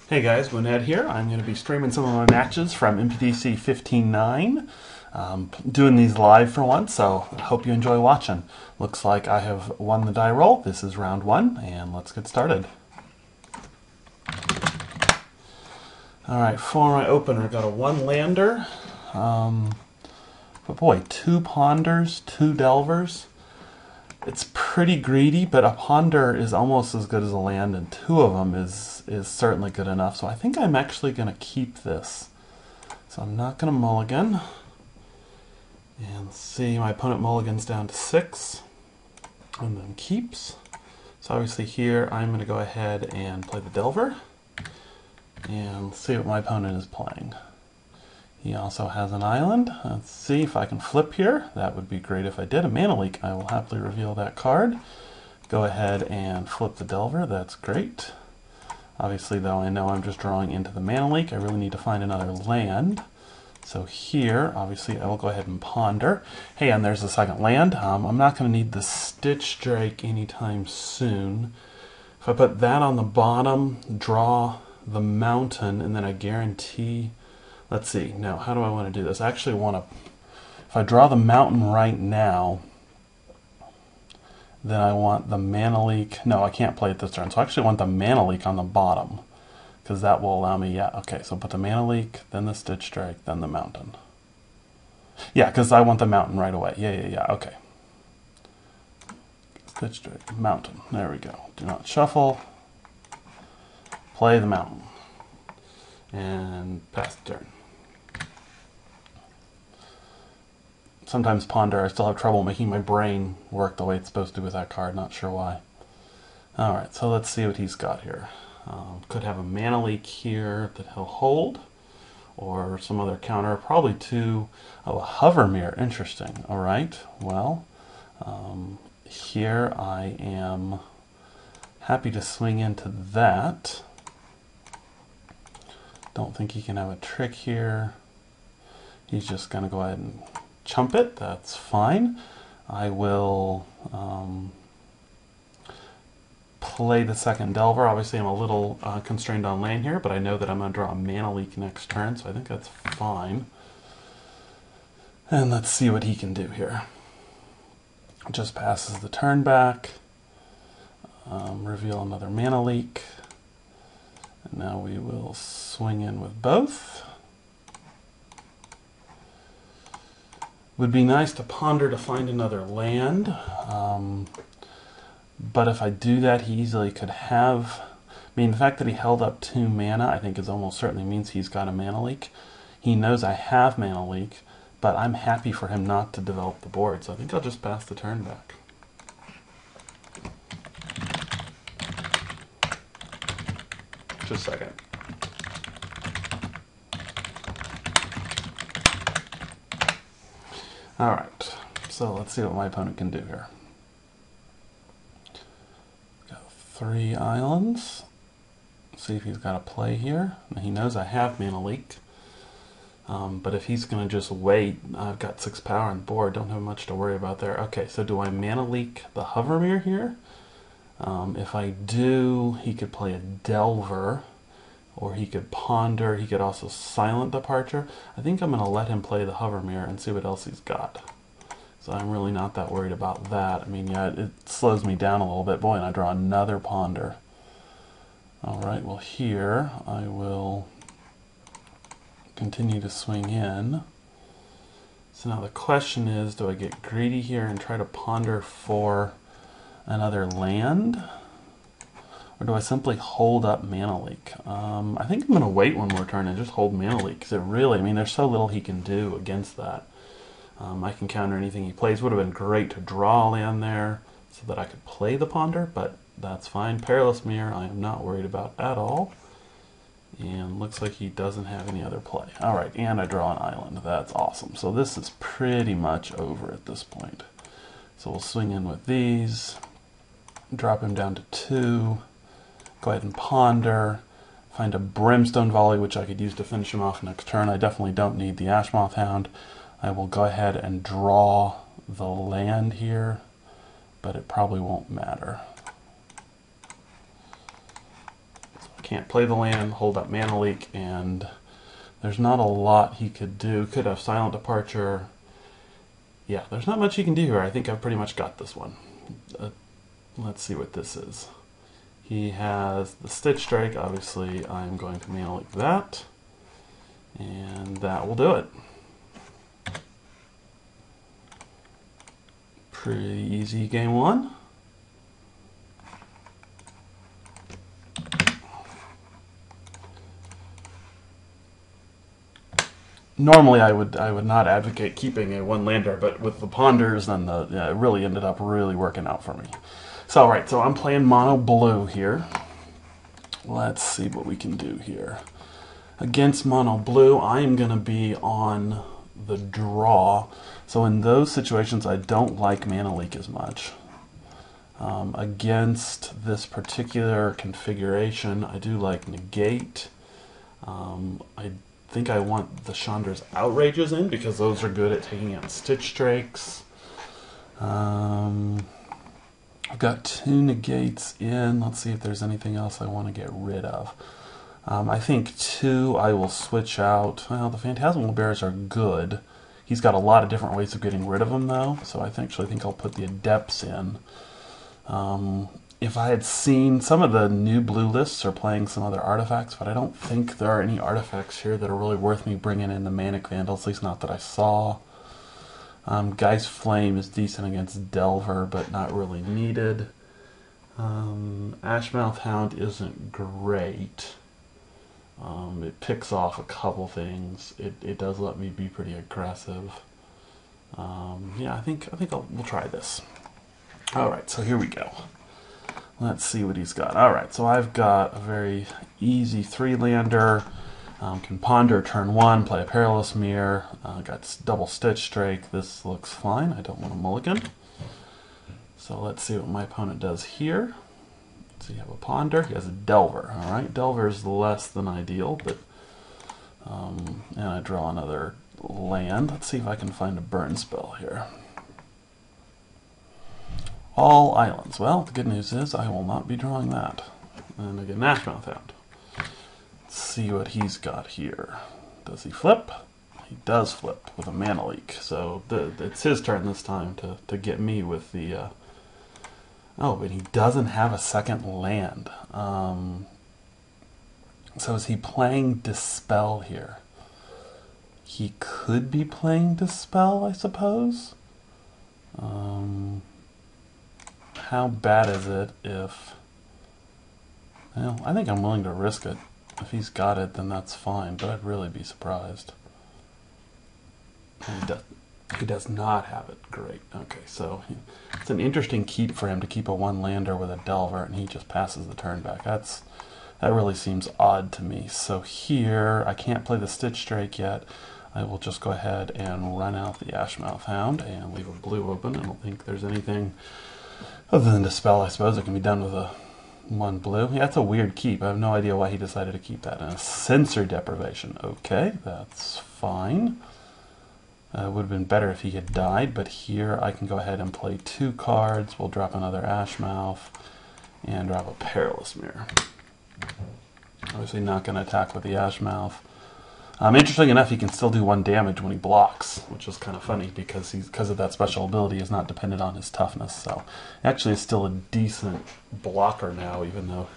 Hey guys, gwyned here. I'm going to be streaming some of my matches from MPDC 15.9. Doing these live for once, so I hope you enjoy watching. Looks like I have won the die roll. This is round one, and let's get started. Alright, for my opener, got a one lander. But boy, two ponders, two delvers. It's pretty greedy, but a ponder is almost as good as a land, and two of them is certainly good enough. So I think I'm actually going to keep this. So I'm not going to mulligan. And let's see, my opponent mulligans down to 6, and then keeps. So obviously here I'm going to go ahead and play the delver, and see what my opponent is playing. He also has an island. Let's see if I can flip here. That would be great if I did. A mana leak. I will happily reveal that card. Go ahead and flip the delver. That's great. Obviously, though, I know I'm just drawing into the mana leak. I really need to find another land. So here, obviously, I will go ahead and ponder. Hey, and there's the second land. I'm not going to need the Stitch Drake anytime soon. If I put that on the bottom, draw the mountain, and then I guarantee... Let's see, no, how do I want to do this? I actually want to, if I draw the mountain right now, then I want the mana leak. No, I can't play it this turn. So I actually want the mana leak on the bottom, because that will allow me, yeah, okay, so put the mana leak, then the Stitch Drake, then the mountain. Yeah, because I want the mountain right away. Yeah, okay. Stitch Drake, mountain, there we go. Do not shuffle, play the mountain, and pass the turn. Sometimes ponder, I still have trouble making my brain work the way it's supposed to with that card, not sure why. Alright, so let's see what he's got here. Could have a mana leak here that he'll hold, or some other counter, probably two. Oh, a Hovermere, interesting. Alright, well, here I am happy to swing into that. Don't think he can have a trick here. He's just going to go ahead and chump it. That's fine. I will play the second delver. Obviously I'm a little constrained on land here, but I know that I'm going to draw a mana leak next turn, so I think that's fine. And let's see what he can do here. Just passes the turn back. Reveal another mana leak. And now we will swing in with both. Would be nice to ponder to find another land, but if I do that, he easily could have... I mean, the fact that he held up 2 mana, I think is almost certainly means he's got a mana leak. He knows I have mana leak, but I'm happy for him not to develop the board, so I think I'll just pass the turn back. Just a second. Alright, so let's see what my opponent can do here. Got 3 islands. See if he's got a play here. Now, he knows I have mana leak. But if he's going to just wait, I've got 6 power on the board, don't have much to worry about there. Okay, so do I mana leak the Hovermere here? If I do, he could play a Delver, or he could ponder. He could also silent Departure. I think I'm going to let him play the Hovermere and see what else he's got. So I'm really not that worried about that. I mean, yeah, it slows me down a little bit. Boy, and I draw another ponder. Alright, well here I will continue to swing in. So now the question is, do I get greedy here and try to ponder for another land? Or do I simply hold up mana leak? I think I'm going to wait one more turn and just hold mana leak, because it really, I mean, there's so little he can do against that. I can counter anything he plays. Would have been great to draw a land there so that I could play the ponder, but that's fine. Perilous Mirror I am not worried about at all. And looks like he doesn't have any other play. Alright, and I draw an island. That's awesome. So this is pretty much over at this point. So we'll swing in with these, drop him down to 2. Go ahead and ponder, find a Brimstone Volley, which I could use to finish him off next turn. I definitely don't need the Ashmoth Hound. I will go ahead and draw the land here, but it probably won't matter. can't play the land, hold up mana leak, and there's not a lot he could do. Could have silent departure. Yeah, there's not much he can do here. I think I've pretty much got this one. Let's see what this is. He has the Stitch Strike. Obviously, I'm going to mana leak that, and that will do it. Pretty easy game one. Normally, I would not advocate keeping a one-lander, but with the Ponders, then it really ended up really working out for me. So, all right, so I'm playing mono blue here. Let's see what we can do here. Against mono blue, I am going to be on the draw. So in those situations, I don't like mana leak as much. Against this particular configuration, I do like negate. I think I want the Chandra's Outrages in because those are good at taking out Stitch Drakes. I've got 2 negates in. Let's see if there's anything else I want to get rid of. I think 2 I will switch out. Well, the Phantasmal Bears are good. He's got a lot of different ways of getting rid of them, though, so I actually think I'll put the Adepts in. If I had seen, some of the new blue lists are playing some other artifacts, but I don't think there are any artifacts here that are really worth me bringing in the Manic Vandals, at least not that I saw. Geist Flame is decent against Delver, but not really needed. Ashmouth Hound isn't great. It picks off a couple things. It does let me be pretty aggressive. Yeah, I think we'll try this. All right, so here we go. Let's see what he's got. All right, so I've got a very easy 3-lander. Can ponder turn 1, play a Perilous Mirror. Got double Stitch Drake. This looks fine. I don't want a mulligan. So let's see what my opponent does here. So you have a Ponder. He has a Delver. All right, Delver is less than ideal, but and I draw another land. Let's see if I can find a burn spell here. All islands. Well, the good news is I will not be drawing that. And I get an Ashmouth Hound. Let's see what he's got here. Does he flip? He does flip with a mana leak. So it's his turn this time to get me with the... Oh, but he doesn't have a second land. So is he playing Dispel here? He could be playing Dispel, I suppose. How bad is it if... Well, I think I'm willing to risk it. If he's got it, then that's fine, but I'd really be surprised. He does not have it. Great. Okay, so it's an interesting keep for him to keep a 1-lander with a Delver, and he just passes the turn back. That really seems odd to me. So here, I can't play the Stitch Drake yet. I will just go ahead and run out the Ashmouth Hound and leave a blue open. I don't think there's anything other than Dispel, I suppose, that can be done with a 1 blue. Yeah, that's a weird keep. I have no idea why he decided to keep that. And a Sensory Deprivation. Okay, that's fine. It would have been better if he had died, but here I can go ahead and play 2 cards. We'll drop another Ashmouth and drop a Perilous Mirror. Obviously not going to attack with the Ashmouth. Interesting enough, he can still do 1 damage when he blocks, which is kind of funny because of that special ability is not dependent on his toughness. So actually is still a decent blocker now, even though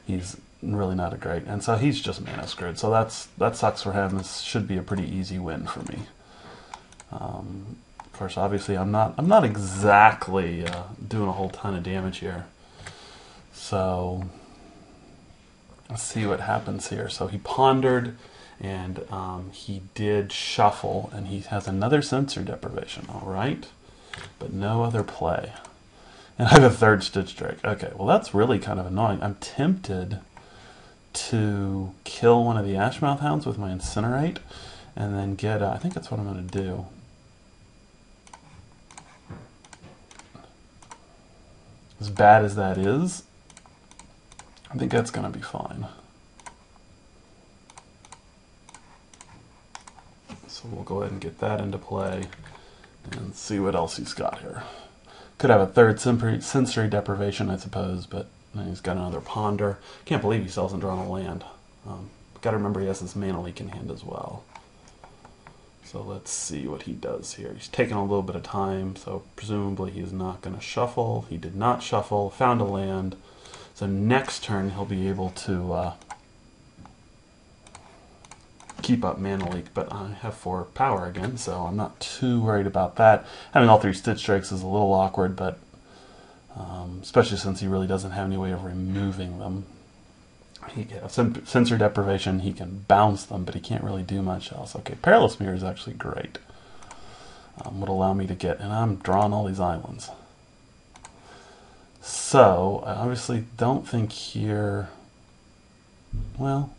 he's really not a great. And so he's just mana screwed. So that sucks for him. This should be a pretty easy win for me. Of course, obviously, I'm not exactly doing a whole ton of damage here. So let's see what happens here. So he pondered, and he did shuffle, and he has another Sensory Deprivation. All right, but no other play. And I have a 3rd Stitch Drake. Okay, well that's really kind of annoying. I'm tempted to kill one of the Ashmouth Hounds with my Incinerate, and then get. I think that's what I'm going to do. As bad as that is, I think that's going to be fine. So we'll go ahead and get that into play and see what else he's got here. Could have a 3rd sensory deprivation, I suppose, but And he's got another ponder. Can't believe he still hasn't drawn a land. Got to remember he has this mana leak in hand as well. So let's see what he does here. He's taking a little bit of time, so presumably he's not going to shuffle. He did not shuffle, found a land. So next turn he'll be able to keep up mana leak, but I have 4 power again, so I'm not too worried about that. Having all 3 Stitch Strikes is a little awkward, but especially since he really doesn't have any way of removing them. He can have sensor deprivation, he can bounce them, but he can't really do much else. Okay, Perilous Mirror is actually great. Would allow me to get, and I'm drawing all these islands. So, I obviously don't think here, well,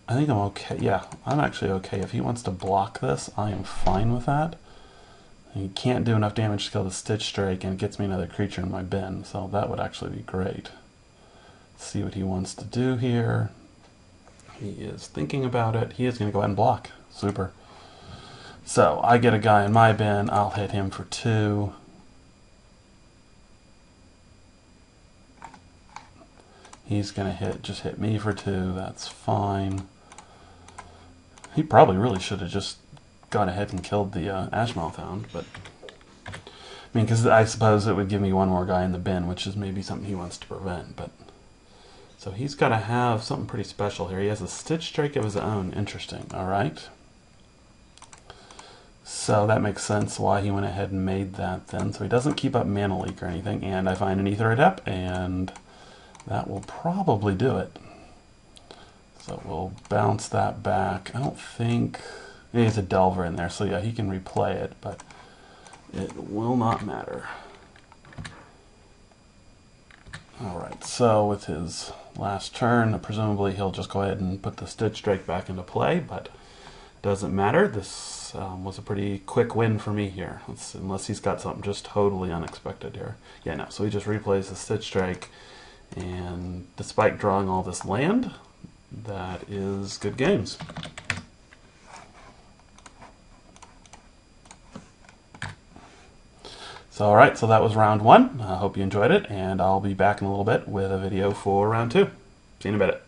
I think I'm okay. Yeah, I'm actually okay. If he wants to block this, I am fine with that. And he can't do enough damage to kill the Stitch Strike, and it gets me another creature in my bin, so that would actually be great. See what he wants to do here. He is thinking about it. He is going to go ahead and block. Super. So I get a guy in my bin. I'll hit him for 2. He's going to just hit me for 2. That's fine. He probably really should have just gone ahead and killed the Ashmouth Hound, but I mean, because I suppose it would give me one more guy in the bin, which is maybe something he wants to prevent, but so he's got to have something pretty special here. He has a Stitch Strike of his own. Interesting. All right. So that makes sense why he went ahead and made that then. So he doesn't keep up mana leak or anything. And I find an Aether Adept, and that will probably do it. So we'll bounce that back. I don't think... He has a Delver in there, so yeah, he can replay it, but it will not matter. Alright, so with his last turn, presumably he'll just go ahead and put the Stitch Strike back into play, but doesn't matter. This was a pretty quick win for me here, unless he's got something just totally unexpected here. Yeah, no, so he just replays the Stitch Strike, and despite drawing all this land, that is good games. So alright, so that was round 1. I hope you enjoyed it, and I'll be back in a little bit with a video for round 2. See you in a bit.